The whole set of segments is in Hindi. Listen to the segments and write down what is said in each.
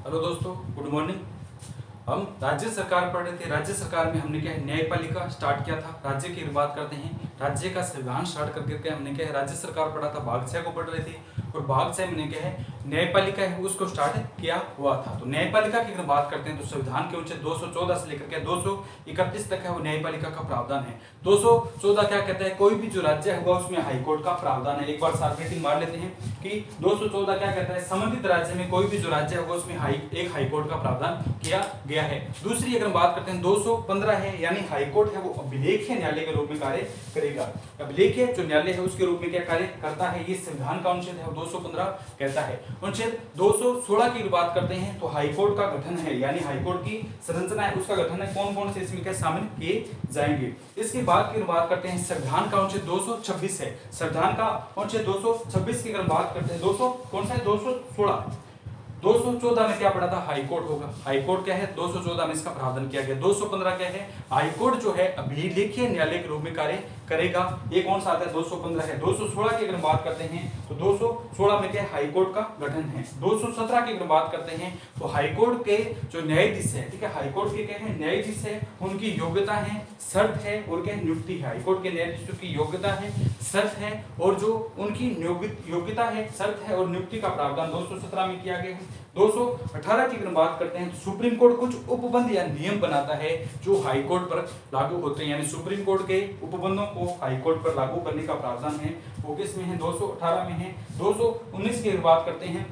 हेलो दोस्तों, गुड मॉर्निंग। हम राज्य सरकार पढ़ रहे थे। राज्य सरकार में हमने क्या है, न्यायपालिका स्टार्ट किया था। राज्य की बात करते हैं, राज्य का संविधान स्टार्ट करके हमने क्या है, राज्य सरकार पढ़ा था, भाग 6 को पढ़ रहे थे। और भाग 6 में क्या है, न्यायपालिका है उसको स्टार्ट किया हुआ था। तो न्यायपालिका की अगर बात करते हैं तो संविधान के अनुच्छेद 214 से लेकर के 231 तक है वो न्यायपालिका का प्रावधान है। 214 क्या कहता है, कोई भी जो राज्य होगा उसमें हाईकोर्ट का प्रावधान है। एक बार साथ रेटिंग मार लेते हैं कि 214 क्या कहता है, संबंधित राज्य में कोई भी जो राज्य होगा उसमें एक हाईकोर्ट का प्रावधान किया गया है। दूसरी अगर बात करते हैं 215 है, यानी हाईकोर्ट है वो अभिलेखीय न्यायालय के रूप में कार्य करेगा। अभिलेखीय जो न्यायालय है उसके रूप में क्या कार्य करता है, ये संविधान का अनुच्छेद है 215 कहता है। अनुच्छेद 216 की बात करते हैं तो हाईकोर्ट का गठन है, यानी हाईकोर्ट की संरचना है उसका गठन है, कौन कौन से इसमें क्या शामिल किए जाएंगे। इसके बाद की बात करते हैं संविधान का अनुच्छेद 226 है। संविधान का अनुच्छेद 226 की अगर बात करते हैं, 200 कौन सा है, 216 214 में क्या पढ़ा था, हाईकोर्ट होगा। हाईकोर्ट क्या है, 214 में इसका प्रावधान किया गया। 215 क्या है, हाईकोर्ट जो है अभिलेखीय न्यायालय के रूप में कार्य करेगा। ये कौन सा आता है, 215 है। 216 की अगर बात करते हैं तो 216 में क्या है, हाईकोर्ट का गठन है। 217 की अगर बात करते हैं तो हाईकोर्ट के जो न्यायाधीश है, ठीक है, हाईकोर्ट के क्या है, न्यायाधीश है, उनकी योग्यता है, शर्त है और क्या नियुक्ति है। हाईकोर्ट के न्यायाधीशों की योग्यता है, शर्त है और जो उनकी योग्यता है, शर्त है और नियुक्ति का प्रावधान 217 में किया गया है। 218 की अगर बात करते हैं तो सुप्रीम कोर्ट कुछ उपबंध या नियम बनाता है जो हाई कोर्ट पर लागू होते हैं, यानी सुप्रीम कोर्ट के उपबंधों को हाई कोर्ट पर लागू करने का प्रावधान है वो किस में है, 218 में है। 219 की अगर बात करते हैं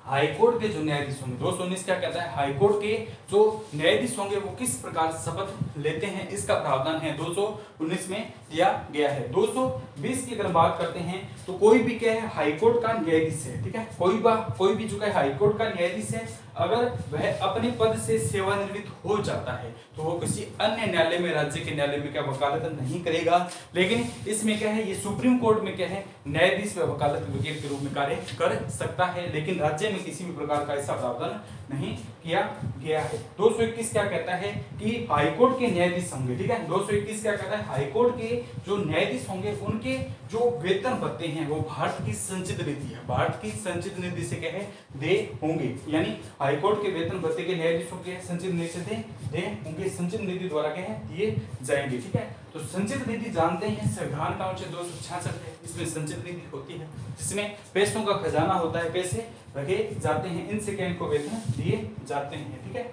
हाईकोर्ट के जो न्यायाधीश होंगे, 219 क्या कहता है, हाईकोर्ट के जो न्यायाधीश होंगे वो किस प्रकार शपथ लेते हैं, इसका प्रावधान है 219 में दिया गया है। 220 की अगर बात करते हैं तो कोई भी क्या है, हाईकोर्ट का न्यायाधीश है, ठीक है, कोई भी जो है हाईकोर्ट का न्यायाधीश है, अगर वह अपने पद से सेवानिवृत्त हो जाता है तो वो किसी अन्य न्यायालय में, राज्य के न्यायालय में क्या वकालत नहीं करेगा। लेकिन इसमें क्या है, ये सुप्रीम कोर्ट में क्या है, न्यायाधीश व वकालत वकील के रूप में कार्य कर सकता है, लेकिन राज्य में किसी भी प्रकार का ऐसा प्रावधान नहीं किया गया है। 221 क्या कहता है कि हाईकोर्ट के न्यायाधीश होंगे, ठीक है, 221 क्या कहता है, हाईकोर्ट के जो न्यायाधीश होंगे उनके जो वेतन भत्ते हैं वो भारत की संचित निधि है, भारत की संचित निधि से क्या है, दे होंगे, यानी हाईकोर्ट के वेतन भत्ते के न्यायाधीशों के संचित निधि से दे होंगे, संचित निधि द्वारा क्या है, दिए जाएंगे, ठीक है। तो संचित निधि जानते हैं संविधान का अनुच्छेद 266 है, इसमें संचित निधि होती है जिसमें पैसों का खजाना होता है, पैसे रखे जाते हैं, इनसे क्या इनको वेतन दिए जाते हैं, ठीक है।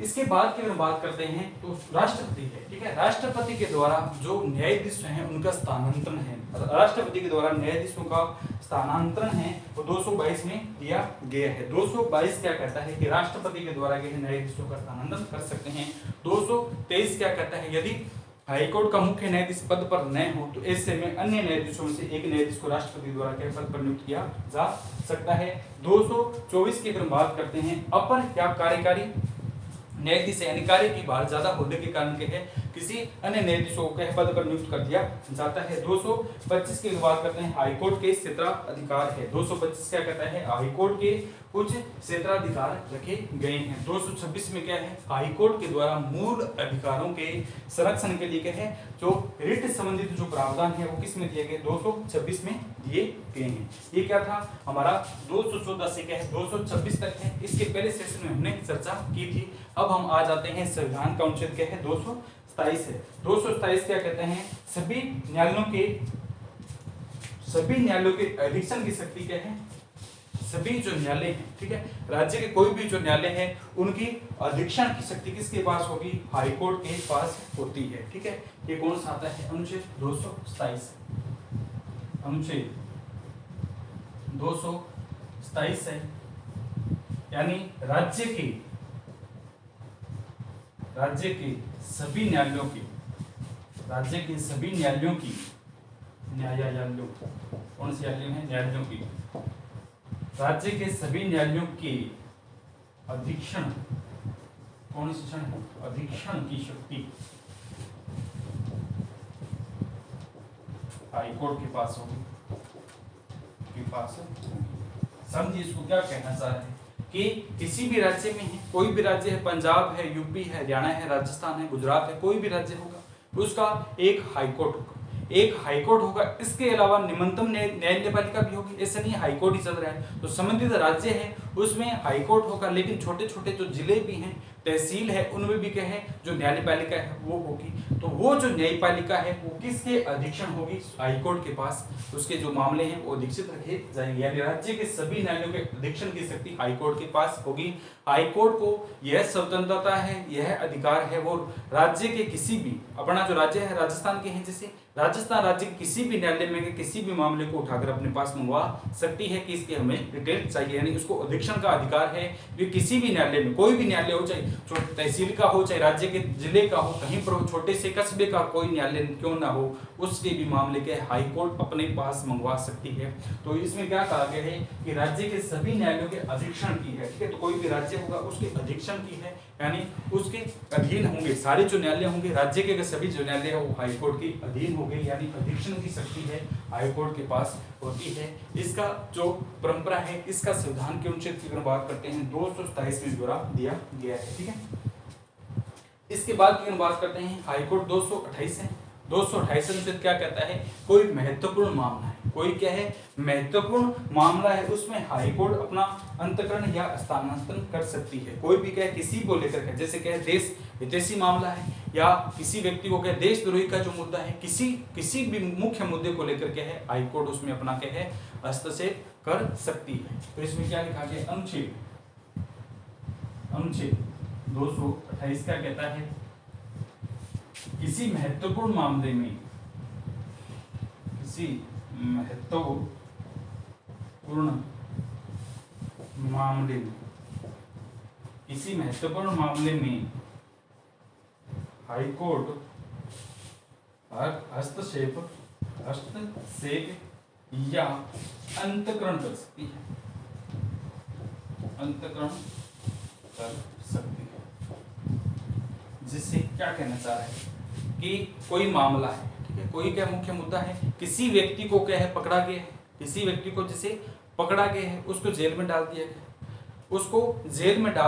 इसके बाद की अगर बात करते हैं तो राष्ट्रपति है, ठीक है, राष्ट्रपति के द्वारा जो न्यायाधीश हैं उनका स्थानांतरण है, राष्ट्रपति के द्वारा न्यायाधीशों का स्थानांतरण है वो 222 में दिया गया है। 222 क्या कहता है कि राष्ट्रपति के द्वारा न्यायाधीशों का स्थानांतरण कर सकते हैं। 223 क्या कहता है, यदि हाईकोर्ट का मुख्य न्यायाधीश पद पर न हो तो ऐसे में अन्य न्यायाधीशों में से एक न्यायाधीश को राष्ट्रपति द्वारा क्या पद पर नियुक्त किया जा सकता है। 224 की अगर बात करते हैं, अपर या कार्यकारी न्यायाधीश यानी कार्य की भार ज्यादा होने के कारण क्या है, किसी अन्य न्यायाधीशों को पद पर नियुक्त कर दिया जाता है। 225 की बात करते हैं, हाईकोर्ट के क्षेत्राधिकार है। 225 क्या कहता है, हाईकोर्ट के कुछ क्षेत्राधिकार रखे गए हैं। 226 में क्या है, हाईकोर्ट के द्वारा मूल अधिकारों के संरक्षण के लिए क्या है, जो रिट संबंधित जो प्रावधान है वो किस में दिए गए, 226 में दिए गए हैं। ये क्या था हमारा 214 से क्या है 226 तक है। इसके पहले सेशन में हमने चर्चा की थी। अब हम आ जाते हैं संविधान का अनुच्छेद क्या है, 227 है। 227 क्या कहते हैं, सभी न्यायालयों के अधीक्षण की शक्ति क्या है, सभी जो न्यायालय हैं, ठीक है, राज्य के कोई भी जो न्यायालय है उनकी अधीक्षण की शक्ति किसके पास होगी, हाईकोर्ट के पास होती है, ठीक है। ये कौन सा आता है, अनुच्छेद 227, अनुच्छेद 227 है, यानी राज्य के सभी न्यायालयों की, राज्य के सभी न्यायालयों की, न्यायालयों कौन से न्यायालय है, न्यायालयों की, राज्य के सभी न्यायालयों के अधीक्षण, कौन सी क्षण है, अधीक्षण की शक्ति हाईकोर्ट के पास होगी, के पास समझिए इसको क्या कहना चाह रहे हैं कि किसी भी राज्य में है, कोई भी राज्य है, पंजाब है, यूपी है, हरियाणा है, राजस्थान है, गुजरात है, कोई भी राज्य होगा उसका एक हाईकोर्ट होगा, एक हाईकोर्ट होगा। इसके अलावा निम्नतम न्यायपालिका भी होगी, ऐसा नहीं हाईकोर्ट ही चल रहा है। तो संबंधित राज्य है उसमें हाई कोर्ट होगा, लेकिन छोटे छोटे जो जिले भी हैं, तहसील है, उनमें भी क्या है जो न्यायपालिका है वो होगी। तो वो जो न्यायपालिका है वो किसके अधीक्षण होगी? हाई कोर्ट के पास उसके जो मामले हैं वो अधीक्षित रखे जाएंगे, यानी राज्य के सभी न्यायालयों के अधीक्षण की शक्ति हाई कोर्ट के पास होगी। हाई कोर्ट को यह स्वतंत्रता है, यह अधिकार है, वो राज्य के किसी भी, अपना जो राज्य है राजस्थान के हैं, जैसे राजस्थान राज्य किसी भी न्यायालय में किसी भी मामले को उठाकर अपने पास मंगवा सकती है कि इसकी हमें डिटेल चाहिए, यानी उसको अधीक्षण का अधिकार है। ये किसी भी न्यायालय में, कोई भी न्यायालय हो, चाहे तहसील का हो, चाहे राज्य के जिले का हो, कहीं पर हो, छोटे से कस्बे का कोई न्यायालय क्यों ना हो, उसके भी मामले के हाई कोर्ट अपने पास मंगवा सकती है। तो इसमें क्या कहा गया है कि राज्य के सभी न्यायालयों के अधीक्षण की है, ठीक है। तो कोई भी राज्य होगा उसके अधीक्षण की है, यानी उसके अधीन होंगे सारे जो न्यायालय होंगे, राज्य के सभी जो न्यायालय है वो हाई कोर्ट के अधीन हो गए, यानी अधीक्षण की शक्ति है हाई कोर्ट के पास होती है। इसका जो परंपरा है, इसका संविधान के अनुच्छेद की अगर बात करते हैं 227 में ब्यौरा दिया गया है, ठीक है। इसके बाद की बात करते हैं हाई कोर्ट 228 है। 228 अनुच्छेद क्या कहता है? कोई महत्वपूर्ण मामला है, कोई क्या है महत्वपूर्ण मामला है, उसमें हाई कोर्ट अपना अंतकरण या स्थानांतरण कर सकती है। कोई भी क्या है किसी को लेकर के, जैसे क्या है देश हितैषी मामला है, या किसी व्यक्ति को क्या देशद्रोही का जो मुद्दा है, किसी भी मुख्य मुद्दे को लेकर के है हाई कोर्ट उसमें अपना क्या है हस्तक्षेप कर सकती है। तो इसमें क्या लिखा गया? अनुच्छेद 228 क्या कहता है? किसी महत्वपूर्ण मामले में, किसी महत्वपूर्ण मामले में हाई कोर्ट हस्तक्षेप या अंतकरण कर सकती है, जिससे क्या कहना चाह रहा है कि कोई मामला है, ठीक है, कोई क्या मुख्य मुद्दा है, किसी व्यक्ति को क्या है पकड़ा गया है, किसी व्यक्ति को जैसे पकड़ा गया है, उसको जेल में डाल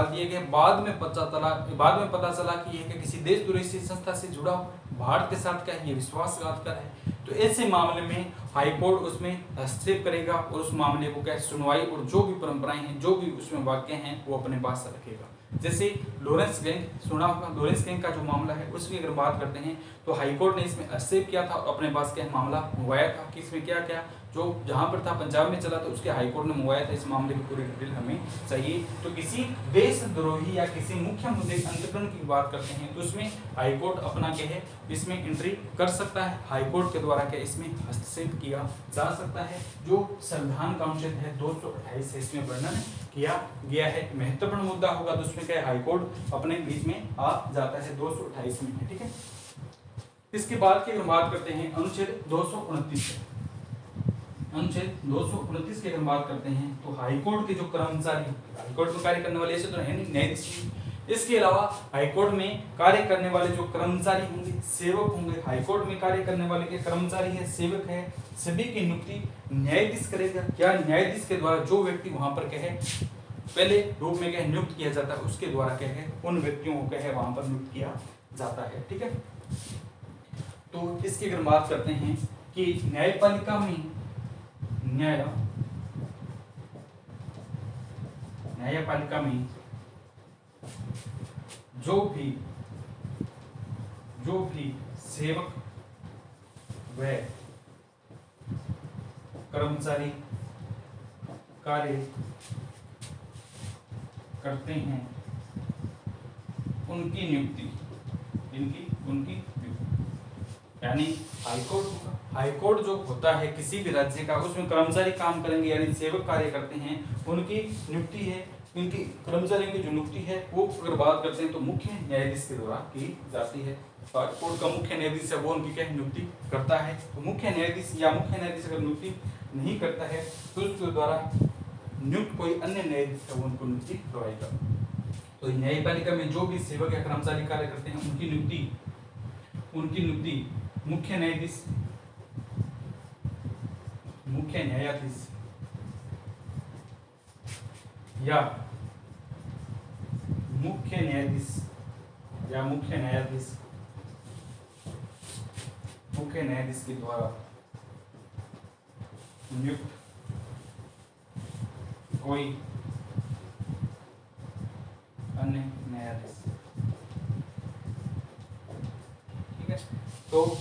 दिया गया, बाद में पता चला कि यह किसी देशद्रोही संस्था से जुड़ा हुआ, भारत के साथ क्या है ये विश्वासघात कर है। तो ऐसे मामले में हाई कोर्ट उसमें हस्तक्षेप करेगा और उस मामले को क्या सुनवाई और जो भी परंपराएं हैं, जो भी उसमें वाक्य हैं वो अपने पास रखेगा। जैसे लॉरेंस गैंग सुना होगा, लॉरेंस गैंग का जो मामला है उसकी अगर बात करते हैं तो हाई कोर्ट ने इसमें हस्तक्षेप किया था और अपने पास क्या मामला मंगवाया था कि इसमें क्या क्या जो जहां पर था पंजाब में चला था उसके हाई कोर्ट ने मंगवाया था। इस मामले की पूरी डिटेल हमें चाहिए। तो किसी देशद्रोही या किसी मुख्य मुद्दे अंतकरण की बात करते हैं तो उसमें हाई कोर्ट अपना क्या है इसमें एंट्री कर सकता है, हाई कोर्ट के द्वारा क्या इसमें हस्तक्षेप किया जा सकता है। जो संविधान का अनुच्छेद है 228 है इसमें वर्णन किया गया है। महत्वपूर्ण मुद्दा होगा तो उसमें क्या हाई कोर्ट अपने बीच में आ जाता है 228 में, ठीक है। इसके बाद की अगर बात करते हैं अनुच्छेद 229 अनुच्छेद 229 की अगर बात करते हैं तो हाई कोर्ट के जो कर्मचारी, हाई कोर्ट में कार्य करने वाले ऐसे तो है नहीं न्यायाधीश, इसके अलावा हाई कोर्ट में कार्य करने वाले जो कर्मचारी होंगे, सेवक होंगे, हाई कोर्ट में कार्य करने वाले के कर्मचारी है, सेवक है, सभी की नियुक्ति न्यायाधीश करेगा। क्या न्यायाधीश के द्वारा जो व्यक्ति वहां पर क्या है पहले रूप में क्या नियुक्त किया जाता है उसके द्वारा क्या है उन व्यक्तियों को क्या है वहां पर नियुक्त किया जाता है, ठीक है। तो इसकी अगर बात करते हैं कि न्यायपालिका में न्यायपालिका में जो भी सेवक व कर्मचारी कार्य करते हैं उनकी नियुक्ति यानी हाईकोर्ट जो होता है किसी भी राज्य का उसमें कर्मचारी काम करेंगे यानी सेवक कार्य करते हैं उनकी नियुक्ति है, इनकी कर्मचारियों की जो नियुक्ति है वो अगर बात करते हैं तो मुख्य न्यायाधीश के द्वारा की जाती है। कोर्ट का मुख्य न्यायाधीश है वो उनकी क्या नियुक्ति करता है। तो मुख्य न्यायाधीश अगर नियुक्ति नहीं करता है तो उसके द्वारा नियुक्त कोई अन्य न्यायाधीश है वो उनको नियुक्ति करवाएगा। तो न्यायपालिका में जो भी सेवक या कर्मचारी कार्य करते हैं उनकी नियुक्ति मुख्य न्यायाधीश या मुख्य न्यायाधीश के द्वारा नियुक्त कोई न्यायाधीश। ठीक है, तो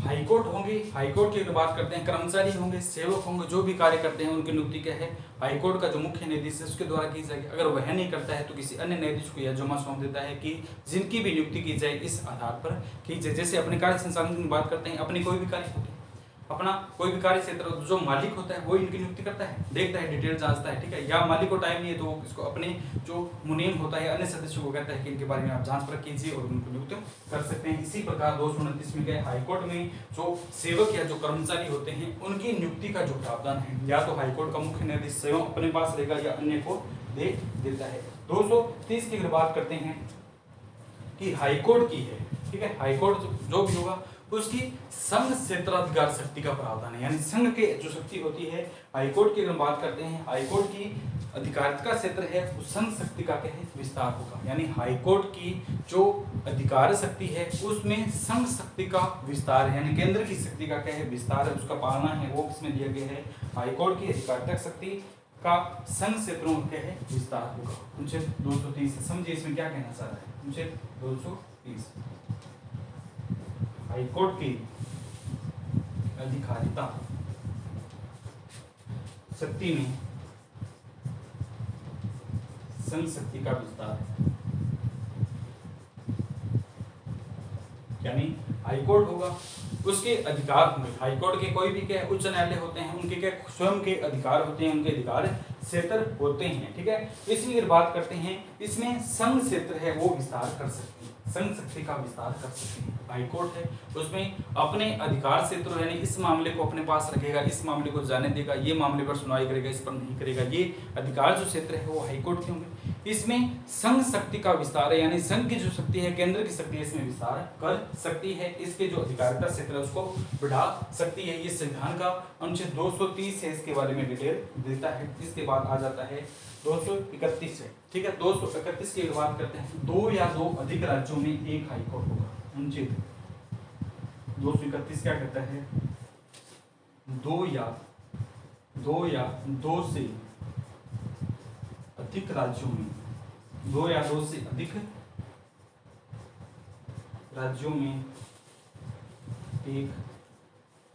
हाईकोर्ट होंगे, हाईकोर्ट की बात करते हैं, कर्मचारी होंगे, सेवक होंगे, जो भी कार्य करते हैं उनकी नियुक्ति क्या है, हाईकोर्ट का जो मुख्य न्यायाधीश है उसके द्वारा की जाएगी। अगर वह नहीं करता है तो किसी अन्य न्यायाधीश को यह जिम्मा सौंप देता है कि जिनकी भी नियुक्ति की जाए इस आधार पर की जाए। जैसे अपने कार्य संसाधन की बात करते हैं, अपने कोई भी कार्य होते हैं, अपना कोई भी कार्य क्षेत्र जो मालिक होता है वो इनकी नियुक्ति करता है, देखता है, डिटेल जांचता है। ठीक है, या मालिक को टाइम नहीं है तो इसको अपने जो मुनीम होता है अन्य सदस्यों को कहता है कि इनके बारे में आप जांच परख कीजिए और उनको नियुक्त कर सकते हैं। इसी प्रकार 229 में गए हाईकोर्ट में जो सेवक या जो कर्मचारी होते हैं उनकी नियुक्ति का जो प्रावधान है, या तो हाईकोर्ट का मुख्य न्यायाधीश स्वयं अपने पास रहेगा या अन्य को दे देता है। 230 की अगर बात करते हैं कि हाईकोर्ट की है, ठीक है, हाईकोर्ट जो भी होगा उसकी संघ क्षेत्राधिकार शक्ति का प्रावधान है, यानी संघ के जो शक्ति होती है हाईकोर्ट की अगर बात करते हैं, हाईकोर्ट की अधिकारिता क्षेत्र है उस संघ शक्ति का क्या है, विस्तार होगा। यानी हाईकोर्ट की जो अधिकार शक्ति है उसमें संघ शक्ति का विस्तार है, यानी केंद्र की शक्ति का क्या है, विस्तार है, उसका पालना है, वो किसमें दिया गया है, हाईकोर्ट की अधिकारिता शक्ति का संघ क्षेत्रों में क्या है, विस्तार होगा। अनुच्छेद 230 समझिए इसमें क्या कहना चाह रहा है। अनुच्छेद 230 हाईकोर्ट की अधिकारिता शक्ति में संघ शक्ति का विस्तार है, यानी हाईकोर्ट होगा उसके अधिकार होंगे। हाईकोर्ट के कोई भी क्या उच्च न्यायालय होते हैं उनके क्या स्वयं के अधिकार होते हैं, उनके अधिकार क्षेत्र होते हैं। ठीक है, इसमें अगर बात करते हैं इसमें संघ क्षेत्र है वो विस्तार कर सकती है, संघ शक्ति का विस्तार कर सकती है। हाईकोर्ट है उसमें अपने अधिकार क्षेत्र यानी इस मामले को अपने पास रखेगा, इस मामले को जाने देगा, ये मामले पर सुनवाई करेगा, इस पर नहीं करेगा, ये अधिकार जो क्षेत्र है वो हाईकोर्ट के होंगे। इसमें संघ शक्ति का विस्तार है, यानी संघ की जो शक्ति है, केंद्र की शक्ति है, इसमें विस्तार कर सकती है, इसके जो अधिकारिता क्षेत्र है उसको बढ़ा सकती है। ये संविधान का अनुच्छेद 230 है, इसके बारे में डिटेल देता है। इसके बाद आ जाता है 231 है। ठीक है, 231 की बात करते हैं, 2 या 2 अधिक राज्यों में एक हाईकोर्ट होगा। अनुच्छेद 231 क्या कहता है, 2 या 2 से अधिक राज्यों में, 2 या 2 से अधिक राज्यों में एक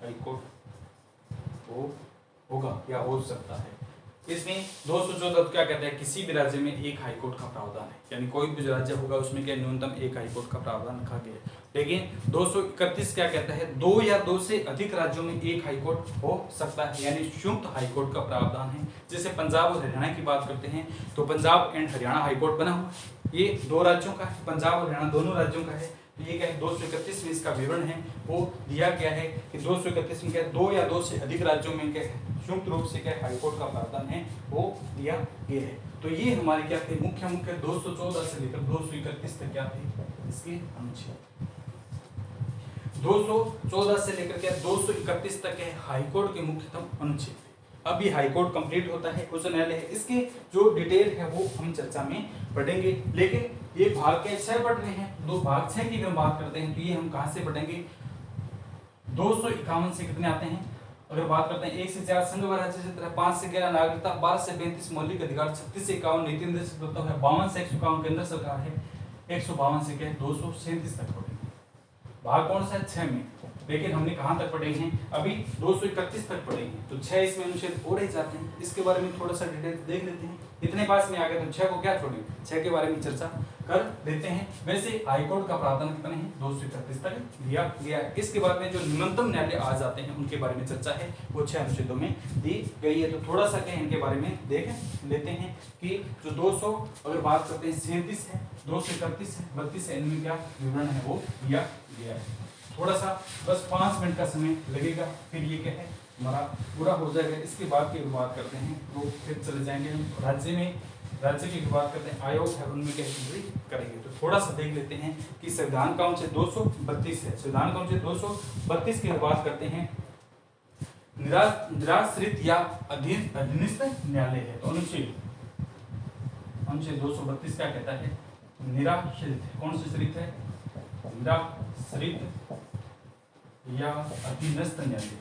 हाईकोर्ट होगा या हो सकता है। इसमें 214 क्या कहता है, किसी भी राज्य में एक हाईकोर्ट का प्रावधान है, यानी कोई भी राज्य होगा उसमें क्या न्यूनतम एक हाईकोर्ट का प्रावधान रखा गया है। लेकिन 231 क्या कहता है, 2 या 2 से अधिक राज्यों में एक हाईकोर्ट हो सकता है, यानी संयुक्त हाईकोर्ट का प्रावधान है। जैसे पंजाब और हरियाणा की बात करते हैं तो पंजाब एंड हरियाणा हाईकोर्ट बना हुआ है, ये 2 राज्यों का है, पंजाब और हरियाणा दोनों राज्यों का है। ये क्या है, 231 में इसका विवरण है वो दिया गया है कि 231 में क्या 2 या 2 से अधिक राज्यों में क्या है संयुक्त रूप से क्या हाईकोर्ट का प्रावधान है वो दिया गया है। तो ये हमारे क्या थे मुख्य 214 से लेकर 231 तक क्या थे इसके अनुच्छेद। 214 से लेकर क्या 231 तक है हाईकोर्ट के मुख्यतम अनुच्छेद। अब ये हाईकोर्ट कंप्लीट होता है, उच्च न्यायालय है, इसके जो डिटेल है वो हम चर्चा में पढ़ेंगे। लेकिन ये भाग के 6 पढ़ रहे हैं, 2 भाग 6 की अगर बात करते हैं तो ये हम कहां से पढ़ेंगे, 251 से कितने आते हैं, अगर बात करते हैं 1 से 4 संघ व राज्य क्षेत्र है, 5 से 11 नागरिकता, 12 से 35 मौलिक अधिकार, 36 से 51 नीति निर्देशक तत्व है, 52 से 151 केंद्र सरकार है, 152 से क्या 237 तक पढ़ेंगे। भाग कौन सा है 6 में, लेकिन हमने कहां तक पढ़े हैं अभी 231 तक पढ़े हैं, तो 6 इसमें अनुच्छेद और ही जाते हैं, इसके बारे में थोड़ा सा डिटेल देख लेते हैं। इतने पास में आ गए तो 6 को क्या छोड़ेंगे, 6 के बारे में चर्चा कर देते हैं। वैसे हाईकोर्ट का प्रावधान कितने हैं 231 तक दिया गया है। इसके बाद में जो न्यूनतम न्यायालय आ जाते हैं उनके बारे में चर्चा है वो 6 अनुच्छेदों में दी गई है। तो थोड़ा सा क्या इनके बारे में देख लेते हैं कि जो 200 अगर बात करते हैं 37 है, 231 है, 32 है, इनमें क्या विवरण है वो दिया गया है। थोड़ा सा बस 5 मिनट का समय लगेगा, फिर ये क्या है हमारा पूरा हो जाएगा। इसके बाद की बात करते हैं तो फिर चले जाएंगे हम राज्य की बात करते हैं, आयोग है उनमें क्या एंट्री करेंगे। तो थोड़ा सा देख लेते हैं कि संविधान का अनुच्छेद 232 है, संविधान का अनुच्छेद 232 की बात करते हैं, निराश्रित या अधीनस्थ न्यायालय है। तो अनुच्छेद 232 क्या कहता है, निराश्रित, कौन सी श्रित है, निराश्रित या अधीनस्थ न्यायालय,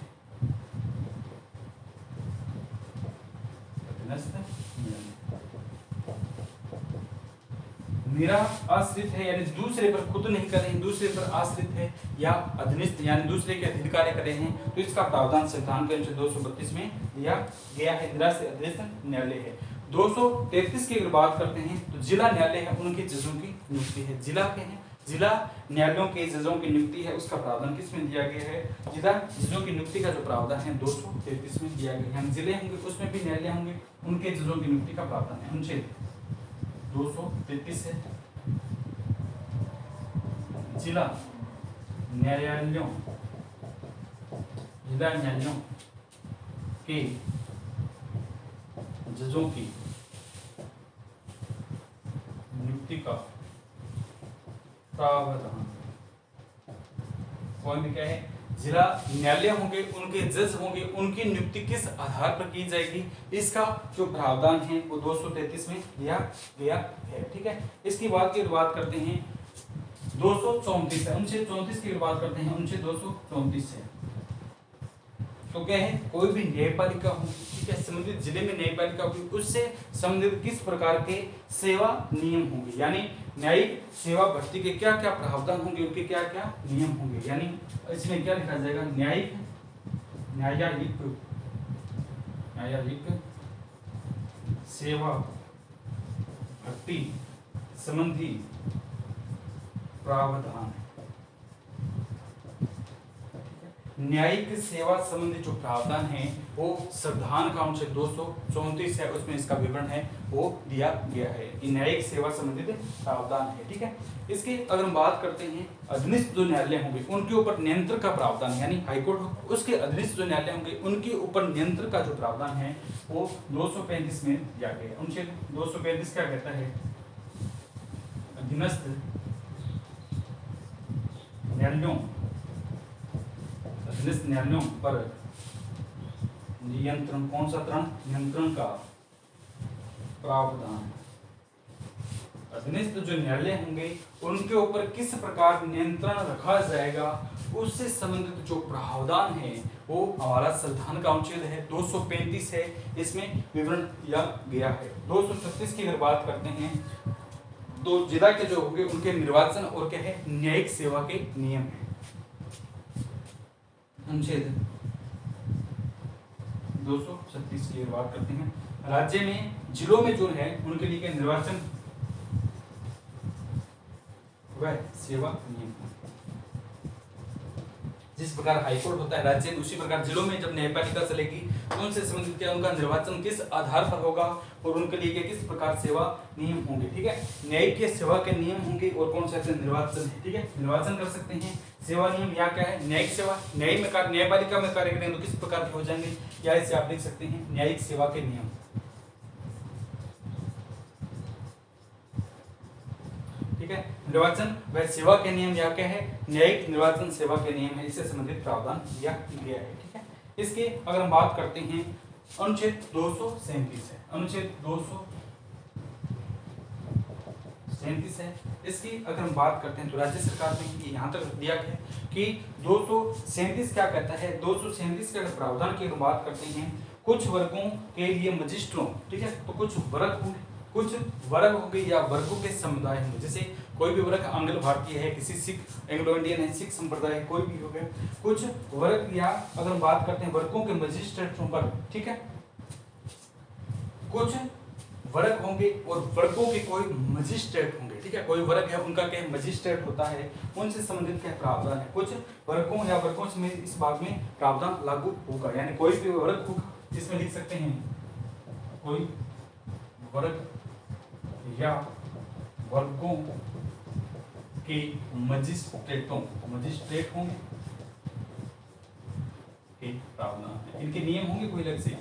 निराश्रित है यानी दूसरे पर खुद नहीं कर रहे हैं, दूसरे पर आश्रित है या अधीनस्थ यानी दूसरे के अधीन कार्य कर रहे हैं, तो इसका प्रावधान संविधान के अनुच्छेद 232 में दिया गया है। निराश्रित अधीनस्थ न्यायालय है। 233 की अगर बात करते हैं तो जिला न्यायालय है, उनके जजों की नियुक्ति है। जिला के हैं, जिला न्यायालयों के जजों की नियुक्ति है, उसका प्रावधान किसमें दिया गया है? जिला जजों की नियुक्ति का जो प्रावधान है 233 में दिया गया है। जिले होंगे उसमें भी न्यायालय होंगे, उनके जजों की नियुक्ति का प्रावधान है अनुच्छेद 233 है। जिला न्यायालयों के जजों की नियुक्ति का प्रावधान पॉइंट क्या है? जिला न्यायालय होंगे, उनके जज होंगे, उनकी नियुक्ति किस आधार पर की जाएगी, इसका जो प्रावधान है वो 233 में दिया गया है। ठीक है, इसकी बात करते हैं 234 है, अनुच्छेद 34 की बात करते हैं, अनुच्छेद 234 है। तो क्या है? कोई भी न्यायपालिका होगी, ठीक है, संबंधित जिले में न्यायपालिका होगी, उससे संबंधित किस प्रकार के सेवा नियम होंगे, यानी न्यायिक सेवा भर्ती के क्या क्या प्रावधान होंगे, उनके क्या क्या नियम होंगे, यानी इसमें क्या लिखा जाएगा? न्यायिक सेवा भर्ती संबंधी प्रावधान। न्यायिक सेवा संबंधी जो प्रावधान है वो संविधान का अनुच्छेद 234 है, उसमें इसका विवरण है वो दिया गया है कि न्यायिक सेवा संबंधित प्रावधान है। ठीक है, इसकी अगर हम बात करते हैं अधीनस्थ जो न्यायालय होंगे उनके ऊपर नियंत्रण का प्रावधान, यानी हाईकोर्ट उसके अधीनस्थ जो न्यायालय होंगे उनके ऊपर नियंत्रण का जो प्रावधान है वो 235 में दिया गया है। अनुच्छेद 235 क्या कहता है? अधीनस्थ न्यायालयों पर नियंत्रण, कौन सा तरण? नियंत्रण का प्रावधान। अधीनस्थ जो न्यायालय होंगे उनके ऊपर किस प्रकार नियंत्रण रखा जाएगा, उससे संबंधित जो प्रावधान है वो हमारा संविधान का अनुच्छेद है 235 है, इसमें विवरण दिया गया है। 236 की अगर बात करते हैं तो जिला के जो होंगे उनके निर्वाचन और क्या है? न्यायिक सेवा के नियम है। अनुच्छेद 236 की बात करते हैं, राज्य में जिलों में जो है उनके लिए क्या? निर्वाचन वह सेवा नियम। जिस प्रकार हाईकोर्ट होता है राज्य में, उसी प्रकार जिलों में जब न्यायपालिका चलेगी तो उनसे संबंधित क्या उनका निर्वाचन किस आधार पर होगा और उनके लिए किस प्रकार सेवा नियम होंगे। ठीक है, न्यायिक के सेवा के नियम होंगे और कौन से निर्वाचन है। ठीक है, निर्वाचन कर सकते हैं, सेवा नियम या क्या है? न्यायिक सेवा, न्यायपालिका में कार्य करेंगे तो किस प्रकार के हो जाएंगे, या इसे आप लिख सकते हैं न्यायिक सेवा के नियम। ठीक है, निर्वाचन वह सेवा के नियम या क्या है? न्यायिक निर्वाचन सेवा के नियम है, इससे संबंधित प्रावधान दिया गया है। ठीक है, इसके अगर हम बात करते हैं अनुच्छेद 237 है, अनुच्छेद 237 है, इसकी अगर हम बात करते हैं तो राज्य सरकार ने यहाँ तक दिया है कि 237 क्या कहता है? 237 के अगर प्रावधान की अगर बात करते हैं कुछ वर्गों के लिए मजिस्ट्रों, ठीक है, तो कुछ वर्ग हो गए या वर्गों के समुदाय होंगे, जैसे कोई भी वर्ग आंग्ल भारतीय है, किसी सिख, एंग्लो इंडियन है, सिख संप्रदाय कोई भी हो गए, कुछ वर्ग या अगर हम बात करते हैं वर्गों के मजिस्ट्रेटों पर, ठीक है, कुछ वर्ग होंगे और वर्गों के कोई मजिस्ट्रेट होंगे। ठीक है, कोई वर्ग है उनका क्या मजिस्ट्रेट होता है, उनसे संबंधित क्या प्रावधान है, कुछ वर्गों या वर्गों से इस भाग में प्रावधान लागू होगा, यानी कोई भी वर्ग होगा, जिसमें लिख सकते हैं कोई वर्ग या वर्गों के मजिस्ट्रेट होंगे के प्रावधान है, इनके नियम होंगे कोई अलग से।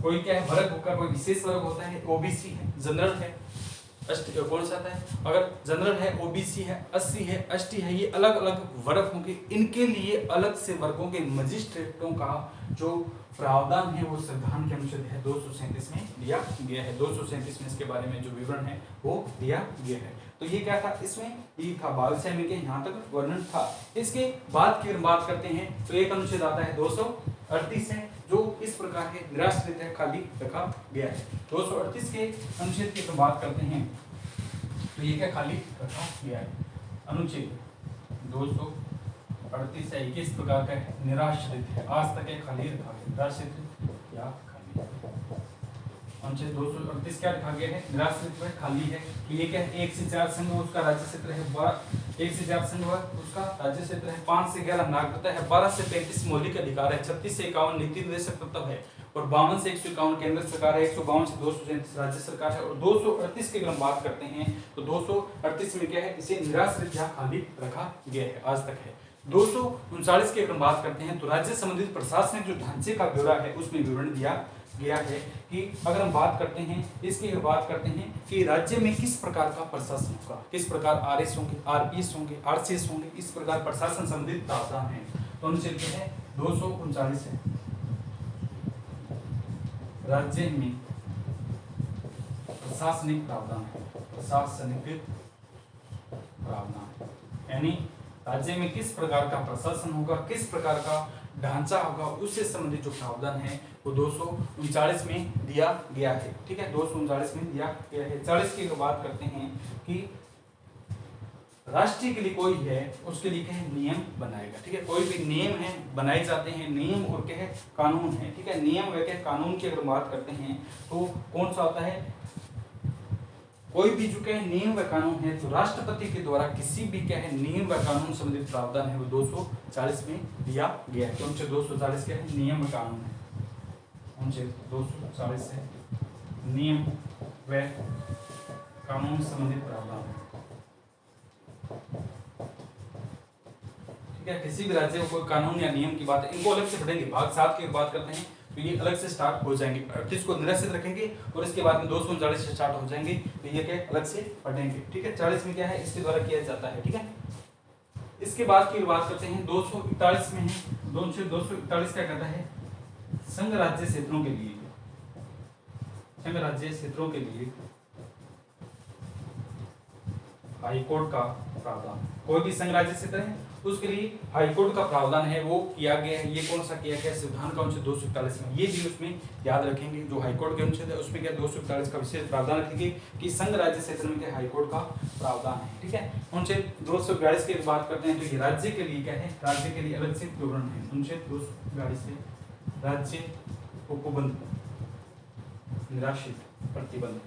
कोई क्या है? वर्ग होगा, कोई विशेष वर्ग होता है, ओबीसी है, जनरल है, कौन सा है? अगर जनरल है, ओबीसी है, एससी है, एसटी है, ये अलग अलग वर्ग होंगे, इनके लिए अलग से वर्गों के मजिस्ट्रेटों का जो प्रावधान है वो संविधान के अनुच्छेद है 237 में दिया गया है। 237 में इसके बारे में जो विवरण है वो दिया गया है। तो ये क्या था? इसमें ये था बागस्या में के यहाँ तक वर्णन था। इसके बाद की बात करते हैं तो एक अनुच्छेद आता है 238 है, जो इस प्रकार है, निराश्रित है, खाली रखा गया है। 238 के अनुच्छेद की बात करते हैं तो ये क्या खाली रखा गया है। अनुच्छेद 238 है, किस प्रकार का है, निराश्रित है, आज तक है खाली रखा गया, निराश्रित या खाली। अनुच्छेद 238 क्या रखा गया है, निराश्रित है, खाली है। तो ये क्या है, 1 से 4 संघ उसका राज्य क्षेत्र है, 1 से 4 संघ उसका राज्य क्षेत्र है, 5 से 11 नागरिकता है, 12 से 35 मौलिक अधिकार है, 36 से 51 नीति निर्देशक तत्व है, और 52 से 151 केंद्र सरकार है, 152 से 237 राज्य सरकार है, और 238 की अगर हम बात करते हैं तो 238 में क्या है, इसे निराश्रित या खाली रखा गया है, आज तक है। 239 की अगर हम बात करते हैं तो राज्य संबंधित प्रशासनिक जो ढांचे का ब्यौरा है उसमें विवरण दिया गया है कि अगर हम बात करते हैं इसकी अगर बात करते हैं कि राज्य में किस प्रकार का प्रशासन होगा, किस प्रकार आरएस होंगे, आरपीएस होंगे, आरसीएस होंगे, इस प्रकार प्रशासन संबंधित प्रावधान है। तो अनुच्छेद है 239 है, राज्य में प्रशासनिक प्रावधान है, प्रशासनिक प्रावधान यानी राज्य में किस प्रकार का प्रशासन होगा, किस प्रकार का ढांचा होगा, उससे संबंधित जो प्रावधान है वो 239 में दिया गया है। ठीक है, 239 में दिया गया है। 40 की बात करते हैं कि राष्ट्रीय के लिए कोई है उसके लिए क्या है, नियम बनाएगा। ठीक है, कोई भी नियम है बनाए जाते हैं, नियम और क्या है, कानून है। ठीक है, नियम व क्या कानून की अगर बात करते हैं तो कौन सा होता है, कोई भी जो क्या है नियम व कानून है तो राष्ट्रपति के द्वारा किसी भी क्या है नियम व कानून संबंधित प्रावधान है वो 240 में दिया गया है। तो अनुच्छेद 240 क्या है, नियम व कानून है। अनुच्छेद 240 है नियम व कानून संबंधित प्रावधान। ठीक है, किसी भी राज्य को कोई कानून या नियम की बात है, इनको अलग से पढ़ेंगे। भाग 7 की बात करते हैं तो ये अलग से स्टार्ट हो जाएंगे, 38 को निराश्रित रखेंगे और इसके बाद में 239 से स्टार्ट हो जाएंगे, तो ये क्या अलग से पढ़ेंगे। ठीक है, 40 में क्या है, इसके द्वारा किया जाता है। ठीक है, इसके बाद की बात करते हैं 241 में है, 241 क्या कहता है, संघ राज्य क्षेत्रों के लिए, संघ राज्य क्षेत्रों के लिए हाईकोर्ट का प्रावधान। कोई भी संघ राज्य क्षेत्र है उसके लिए हाईकोर्ट का प्रावधान है वो किया गया है। ये कौन सा किया गया है, संविधान का अनुच्छेद 241 में। ये भी उसमें याद रखेंगे, जो हाईकोर्ट के अनुच्छेद है उसमें क्या 241 का विशेष प्रावधान रखेंगे कि संघ राज्य क्षेत्र में क्या हाईकोर्ट का प्रावधान है। ठीक है, अनुच्छेद 242 की बात करते हैं तो ये राज्य के लिए क्या है, राज्य के लिए अलग से विवरण है। अनुच्छेद 242 से राज्य उपबंध निराश्रित प्रतिबंध,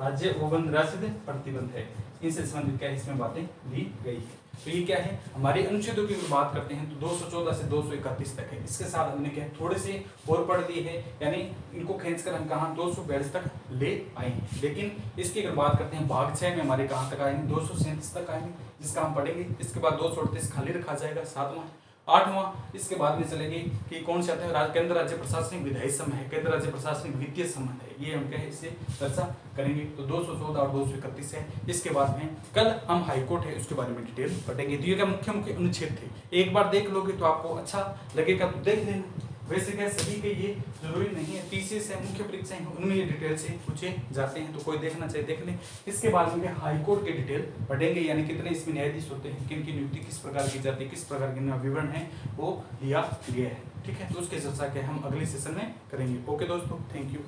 राज्य उपबंध निराश्रित प्रतिबंध है, इनसे संबंधित क्या इसमें बातें दी गई है। तो ये क्या है, हमारे अनुच्छेदों की बात करते हैं तो 214 से 231 तक है। इसके साथ हमने क्या थोड़े से और पढ़ दिए है, यानी इनको खींचकर हम कहाँ 242 तक ले आए हैं। लेकिन इसकी अगर बात करते हैं भाग 6 में हमारे कहाँ तक आएंगे, 237 तक आएंगे, जिसका हम पढ़ेंगे। इसके बाद 238 खाली रखा जाएगा, 7वां 8वां। इसके बाद में चलेंगे कि कौन से आते हैं, केंद्र राज्य प्रशासनिक विधायी संबंध है, केंद्र राज्य प्रशासनिक वित्तीय संबंध है, ये हम क्या है इससे चर्चा करेंगे। तो 214 और 231 है। इसके बाद में कल हम हाईकोर्ट है उसके बारे में डिटेल पढ़ेंगे। तो ये क्या मुख्य मुख्य अनुच्छेद थे, एक बार देख लोगे तो आपको अच्छा लगेगा तो देख लेना। वैसे क्या सभी के ये जरूरी नहीं है, पीसीएस है मुख्य परीक्षाएं उनमें ये डिटेल से पूछे जाते हैं, तो कोई देखना चाहिए देख ले। इसके बाद में हाईकोर्ट के डिटेल पढ़ेंगे, यानी कितने इसमें न्यायाधीश होते हैं, किन की नियुक्ति किस प्रकार की जाती है, किस प्रकार के विवरण है वो लिया गया है। ठीक है, तो उसके चर्चा के हम अगले सेशन में करेंगे। ओके दोस्तों, थैंक यू।